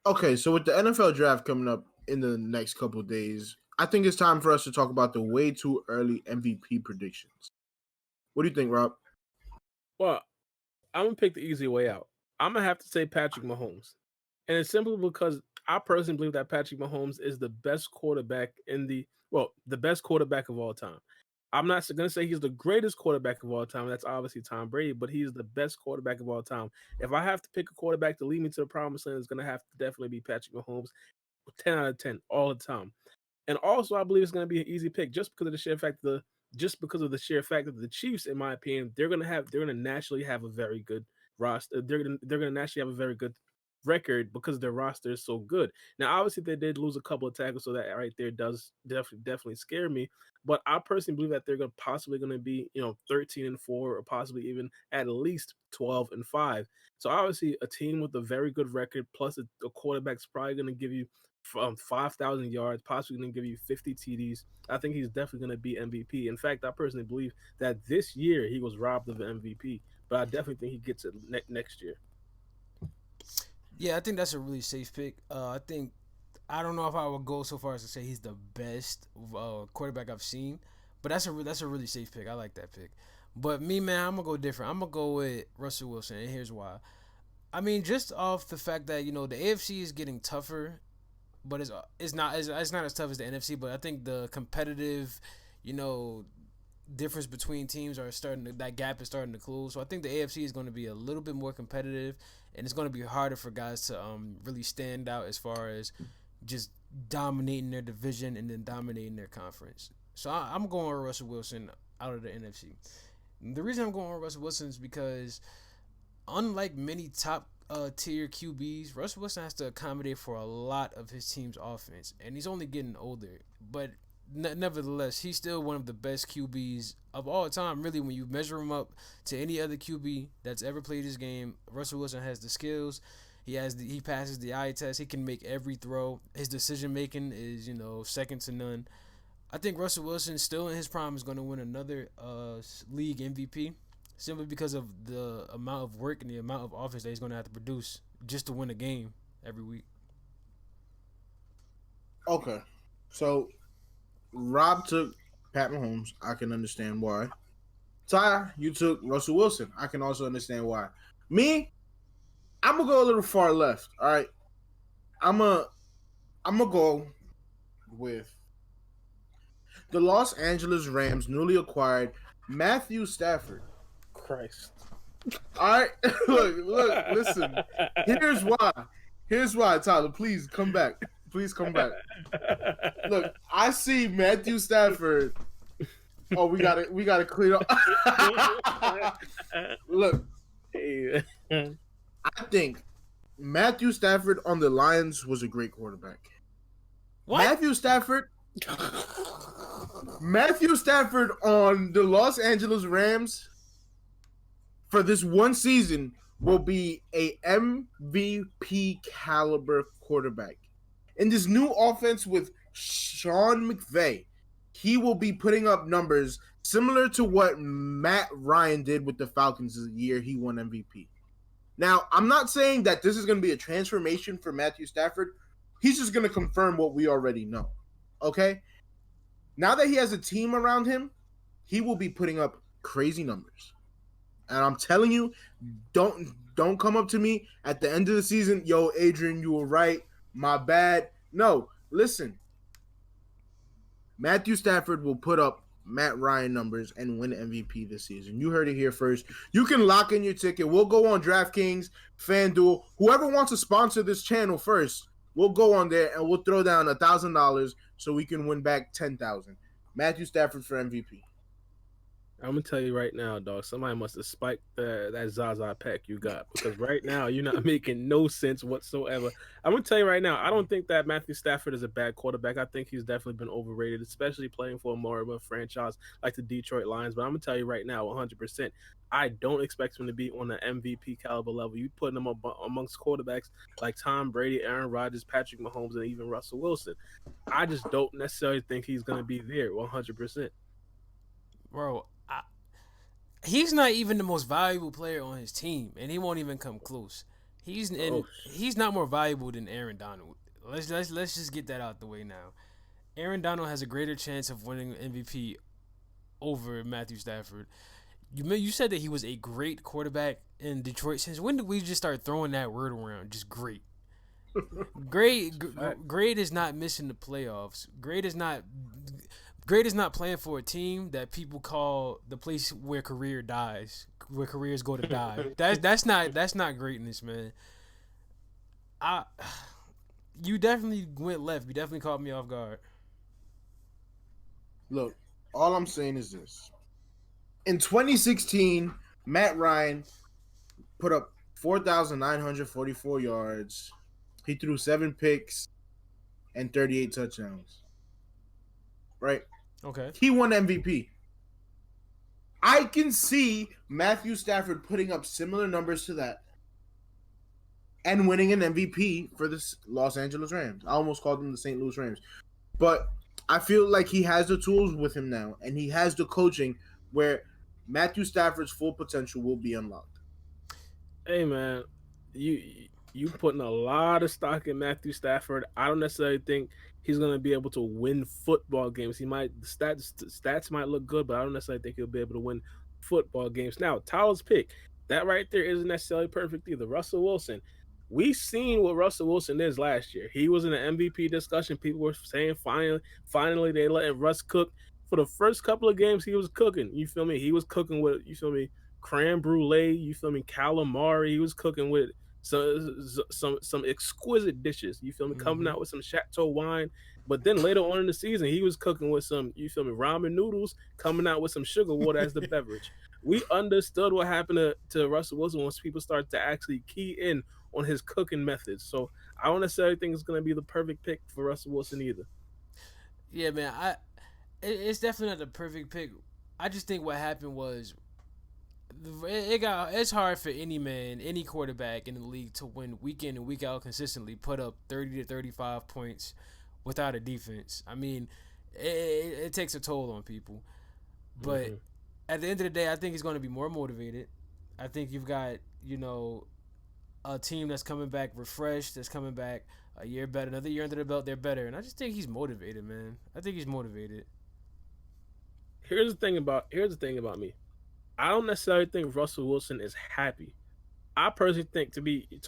Okay, so with the NFL draft coming up in the next couple of days, I think it's time for us to talk about the way too early MVP predictions. What do you think, Rob? Well, I'm gonna pick the easy way out. I'm gonna have to say Patrick Mahomes, and it's simply because I personally believe that Patrick Mahomes is the best quarterback the best quarterback of all time. I'm not going to say he's the greatest quarterback of all time. That's obviously Tom Brady, but he's the best quarterback of all time. If I have to pick a quarterback to lead me to the promised land, it's going to have to definitely be Patrick Mahomes, 10 out of 10 all the time. And also, I believe it's going to be an easy pick just because of the sheer fact that the Chiefs, in my opinion, they're going to naturally have a very good roster. They're going to naturally have a very good record because their roster is so good. Now, obviously, they did lose a couple of tackles, so that right there does definitely scare me. But I personally believe that they're going possibly going to be 13-4 or possibly even at least 12-5. So obviously, a team with a very good record plus a quarterback's probably going to give you 5,000 yards, possibly going to give you 50 TDs. I think he's definitely going to be MVP. In fact, I personally believe that this year he was robbed of the MVP, but I definitely think he gets it next year. Yeah, I think that's a really safe pick. I don't know if I would go so far as to say he's the best quarterback I've seen, but that's a really safe pick. I like that pick. But me, man, I'm gonna go different. I'm gonna go with Russell Wilson, and here's why. I mean, just off the fact that the AFC is getting tougher, but it's not as tough as the NFC. But I think the competitive, you know, difference between teams that gap is starting to close. So I think the AFC is going to be a little bit more competitive, and it's going to be harder for guys to really stand out as far as just dominating their division and then dominating their conference. So I'm going with Russell Wilson out of the NFC. The reason I'm going with Russell Wilson is because unlike many top tier QBs, Russell Wilson has to accommodate for a lot of his team's offense, and he's only getting older. But nevertheless, he's still one of the best QBs of all time. Really, when you measure him up to any other QB that's ever played this game, Russell Wilson has the skills. He passes the eye test. He can make every throw. His decision making is second to none. I think Russell Wilson, still in his prime, is going to win another league MVP simply because of the amount of work and the amount of offense that he's going to have to produce just to win a game every week. Okay, so Rob took Pat Mahomes. I can understand why. Ty, you took Russell Wilson. I can also understand why. Me, I'm gonna go a little far left. All right, I'm a I'm gonna go with the Los Angeles Rams newly acquired Matthew Stafford. Christ. All right, listen. Here's why. Here's why, Tyler. Please come back. Please come back. Look, I see Matthew Stafford. Oh, we gotta clear up. Look, Hey. I think Matthew Stafford on the Lions was a great quarterback. What? Matthew Stafford on the Los Angeles Rams for this one season will be a MVP caliber quarterback. In this new offense with Sean McVay, he will be putting up numbers similar to what Matt Ryan did with the Falcons the year he won MVP. Now, I'm not saying that this is going to be a transformation for Matthew Stafford. He's just going to confirm what we already know. Okay? Now that he has a team around him, he will be putting up crazy numbers. And I'm telling you, don't come up to me at the end of the season, yo, Adrian, you were right. My bad. No, listen. Matthew Stafford will put up Matt Ryan numbers and win MVP this season. You heard it here first. You can lock in your ticket. We'll go on DraftKings, FanDuel, whoever wants to sponsor this channel first. We'll go on there and we'll throw down $1,000 so we can win back 10,000. Matthew Stafford for MVP. I'm gonna tell you right now, dog. Somebody must have spiked that Zaza pack you got because right now you're not making no sense whatsoever. I'm gonna tell you right now. I don't think that Matthew Stafford is a bad quarterback. I think he's definitely been overrated, especially playing for a more of a franchise like the Detroit Lions. But I'm gonna tell you right now, 100%. I don't expect him to be on the MVP caliber level. You putting him amongst quarterbacks like Tom Brady, Aaron Rodgers, Patrick Mahomes, and even Russell Wilson. I just don't necessarily think he's gonna be there 100%. Bro, he's not even the most valuable player on his team, and he won't even come close. Oh, He's not more valuable than Aaron Donald. Let's just get that out the way now. Aaron Donald has a greater chance of winning MVP over Matthew Stafford. You said that he was a great quarterback in Detroit. Since when did we just start throwing that word around? Just great. Great is not missing the playoffs. Great is not playing for a team that people call the place where where careers go to die. That's not greatness, man. I You definitely went left. You definitely caught me off guard. Look, all I'm saying is this. In 2016, Matt Ryan put up 4,944 yards. He threw 7 picks and 38 touchdowns. Right? Okay. He won MVP. I can see Matthew Stafford putting up similar numbers to that and winning an MVP for the Los Angeles Rams. I almost called them the St. Louis Rams. But I feel like he has the tools with him now, and he has the coaching where Matthew Stafford's full potential will be unlocked. hey man, you you putting a lot of stock in Matthew Stafford. I don't necessarily think he's going to be able to win football games. He might stats might look good, but I don't necessarily think he'll be able to win football games. Now, Tyler's pick, that right there isn't necessarily perfect either. Russell Wilson. We seen what Russell Wilson is last year. He was in an MVP discussion. People were saying finally they letting Russ cook. For the first couple of games, he was cooking. You feel me? He was cooking with, you feel me, creme brulee. You feel me, calamari. He was cooking with some exquisite dishes. You feel me? Coming out with some Chateau wine. But then later on in the season, he was cooking with some, you feel me, ramen noodles, coming out with some sugar water as the beverage. We understood what happened to Russell Wilson once people started to actually key in on his cooking methods. So I don't necessarily think it's going to be the perfect pick for Russell Wilson either. Yeah, man. It's definitely not the perfect pick. I just think what happened was it's hard for any man, any quarterback in the league to win week in and week out consistently, put up 30 to 35 points without a defense. I mean, it takes a toll on people. But at the end of the day, I think he's going to be more motivated. I think you've got, a team that's coming back refreshed, that's coming back a year better, another year under the belt, they're better. And I just think he's motivated, man. I think he's motivated. Here's the thing about me. I don't necessarily think Russell Wilson is happy. I personally think to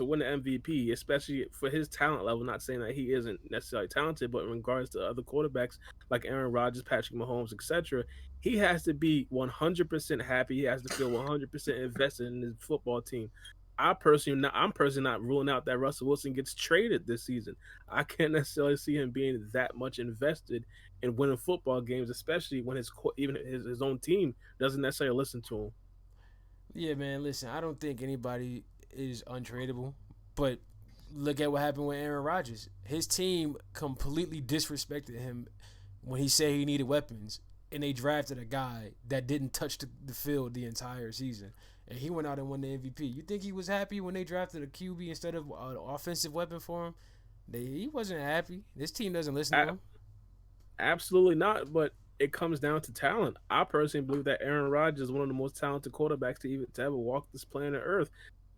win the MVP, especially for his talent level, not saying that he isn't necessarily talented, but in regards to other quarterbacks like Aaron Rodgers, Patrick Mahomes, etc., he has to be 100% happy. He has to feel 100% invested in his football team. I'm personally not ruling out that Russell Wilson gets traded this season. I can't necessarily see him being that much invested in winning football games, especially when even his own team doesn't necessarily listen to him. Yeah, man, listen, I don't think anybody is untradeable, but look at what happened with Aaron Rodgers. His team completely disrespected him when he said he needed weapons, and they drafted a guy that didn't touch the field the entire season, and he went out and won the MVP. You think he was happy when they drafted a QB instead of an offensive weapon for him? He wasn't happy. This team doesn't listen to him. Absolutely not, but it comes down to talent. I personally believe that Aaron Rodgers is one of the most talented quarterbacks to ever walk this planet Earth.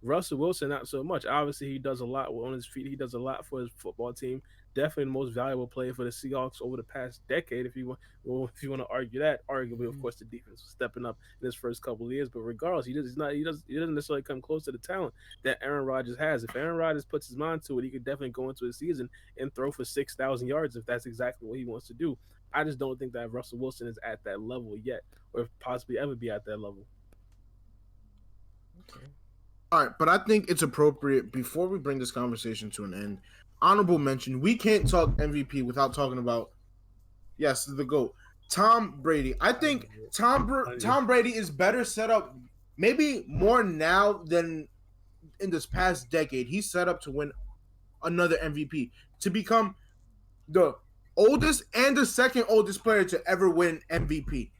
Russell Wilson, not so much. Obviously, he does a lot on his feet. He does a lot for his football team. Definitely the most valuable player for the Seahawks over the past decade. If you want to argue that, arguably, of course, the defense was stepping up in his first couple of years. But regardless, he doesn't necessarily come close to the talent that Aaron Rodgers has. If Aaron Rodgers puts his mind to it, he could definitely go into a season and throw for 6,000 yards if that's exactly what he wants to do. I just don't think that Russell Wilson is at that level yet, or possibly ever be at that level. Okay. All right, but I think it's appropriate before we bring this conversation to an end. Honorable mention: we can't talk MVP without talking about the GOAT, Tom Brady. I think Tom Brady is better set up, maybe more now than in this past decade. He's set up to win another MVP, to become the oldest and the second oldest player to ever win MVP.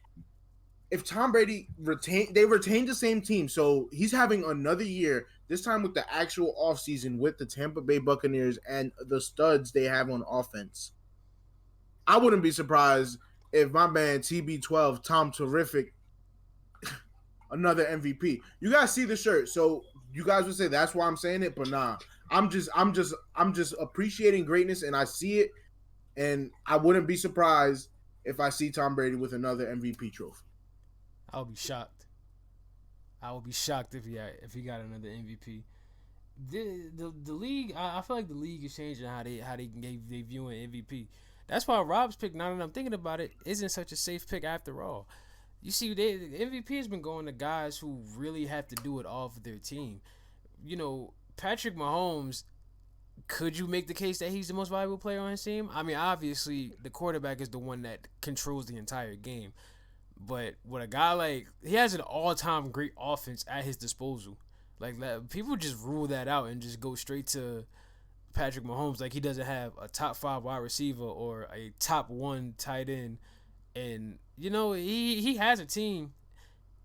If Tom Brady retained the same team, so he's having another year, this time with the actual offseason with the Tampa Bay Buccaneers and the studs they have on offense. I wouldn't be surprised if my man TB12, Tom Terrific, another MVP. You guys see the shirt. So you guys would say that's why I'm saying it, but nah. I'm just appreciating greatness, and I see it, and I wouldn't be surprised if I see Tom Brady with another MVP trophy. I'll be shocked. I would be shocked if he got another MVP. The league, I feel like the league is changing they viewing MVP. That's why Rob's pick, now that I'm thinking about it, isn't such a safe pick after all. You see, the MVP has been going to guys who really have to do it all for their team. You know, Patrick Mahomes, could you make the case that he's the most valuable player on his team? I mean, obviously, the quarterback is the one that controls the entire game. But with a guy like, he has an all-time great offense at his disposal. Like, people just rule that out and just go straight to Patrick Mahomes. Like, he doesn't have a top 5 wide receiver or a top 1 tight end. And you know, he has a team,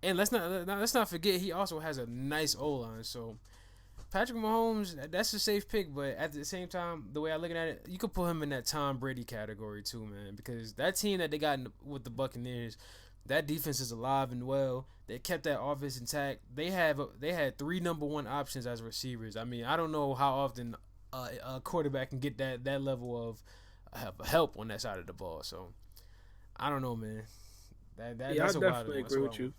and let's not forget he also has a nice O line. So Patrick Mahomes, that's a safe pick, but at the same time, the way I look at it, you could put him in that Tom Brady category too, man, because that team that they got with the Buccaneers, that defense is alive and well. They kept that offense intact. They had 3 number 1 options as receivers. I mean, I don't know how often a quarterback can get that level of help on that side of the ball. So I don't know, man. Yeah, I definitely agree with you.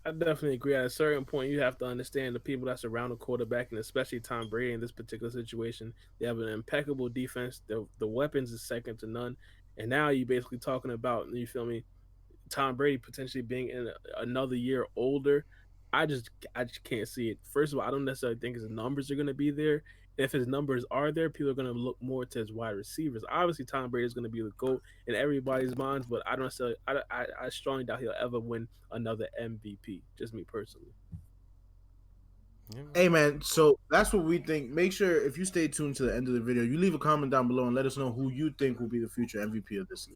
I definitely agree. At a certain point, you have to understand the people that surround the quarterback, and especially Tom Brady in this particular situation. They have an impeccable defense. The weapons is second to none. And now you're basically talking about, you feel me, Tom Brady potentially being in another year older. I just can't see it. First of all, I don't necessarily think his numbers are going to be there. If his numbers are there, people are going to look more to his wide receivers. Obviously, Tom Brady is going to be the GOAT in everybody's minds, but I don't necessarily. I strongly doubt he'll ever win another MVP. Just me personally. Yeah. Hey man, so that's what we think. Make sure if you stay tuned to the end of the video, you leave a comment down below and let us know who you think will be the future MVP of this league.